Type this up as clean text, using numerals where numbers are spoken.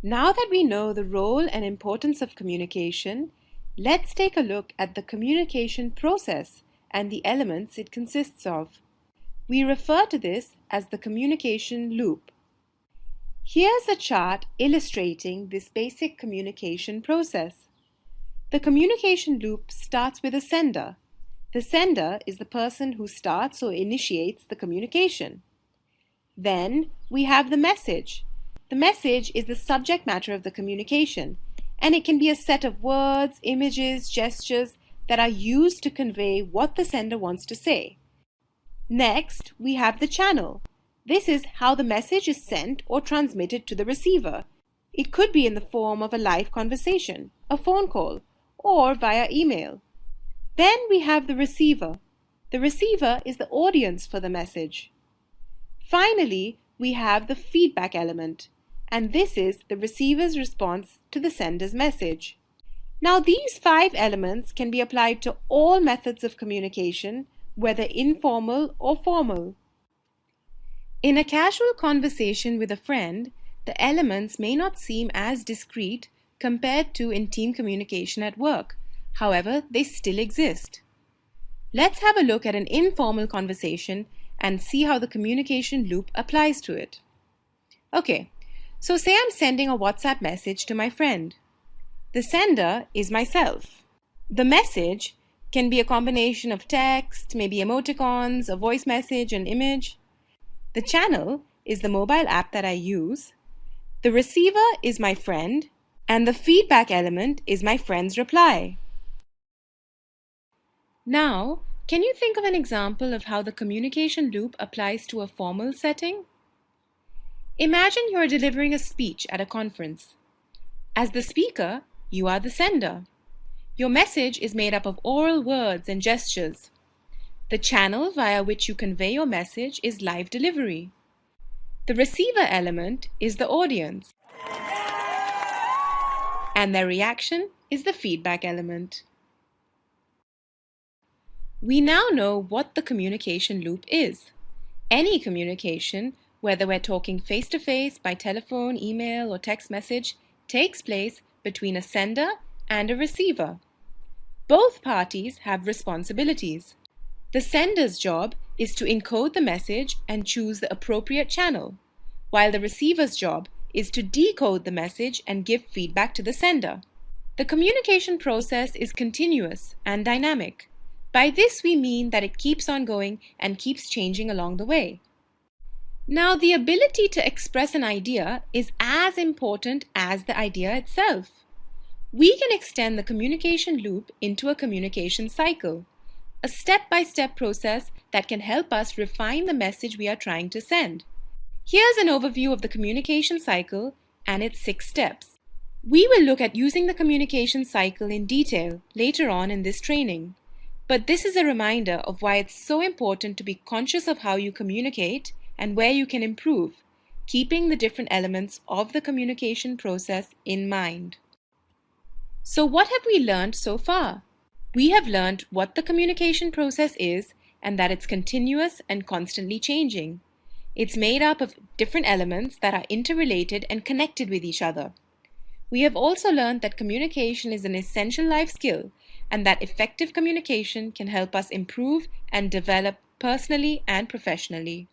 Now that we know the role and importance of communication, let's take a look at the communication process and the elements it consists of. We refer to this as the communication loop. Here's a chart illustrating this basic communication process. The communication loop starts with a sender. The sender is the person who starts or initiates the communication. Then we have the message. The message is the subject matter of the communication, and it can be a set of words, images, gestures that are used to convey what the sender wants to say. Next, we have the channel. This is how the message is sent or transmitted to the receiver. It could be in the form of a live conversation, a phone call, or via email. Then we have the receiver. The receiver is the audience for the message. Finally, we have the feedback element, and this is the receiver's response to the sender's message. Now, these 5 elements can be applied to all methods of communication, whether informal or formal. In a casual conversation with a friend, the elements may not seem as discrete compared to in team communication at work. However, they still exist. Let's have a look at an informal conversation and see how the communication loop applies to it. Okay, so say I'm sending a WhatsApp message to my friend. The sender is myself. The message can be a combination of text, maybe emoticons, a voice message, an image. The channel is the mobile app that I use. The receiver is my friend, and the feedback element is my friend's reply. Now, can you think of an example of how the communication loop applies to a formal setting? Imagine you are delivering a speech at a conference. As the speaker, you are the sender. Your message is made up of oral words and gestures. The channel via which you convey your message is live delivery. The receiver element is the audience, and their reaction is the feedback element. We now know what the communication loop is. Any communication, whether we're talking face-to-face, by telephone, email, or text message, takes place between a sender and a receiver. Both parties have responsibilities. The sender's job is to encode the message and choose the appropriate channel, while the receiver's job is to decode the message and give feedback to the sender. The communication process is continuous and dynamic. By this we mean that it keeps on going and keeps changing along the way. Now, the ability to express an idea is as important as the idea itself. We can extend the communication loop into a communication cycle, a step-by-step process that can help us refine the message we are trying to send. Here's an overview of the communication cycle and its 6 steps. We will look at using the communication cycle in detail later on in this training. But this is a reminder of why it's so important to be conscious of how you communicate and where you can improve, keeping the different elements of the communication process in mind. So what have we learned so far? We have learned what the communication process is and that it's continuous and constantly changing. It's made up of different elements that are interrelated and connected with each other. We have also learned that communication is an essential life skill and that effective communication can help us improve and develop personally and professionally.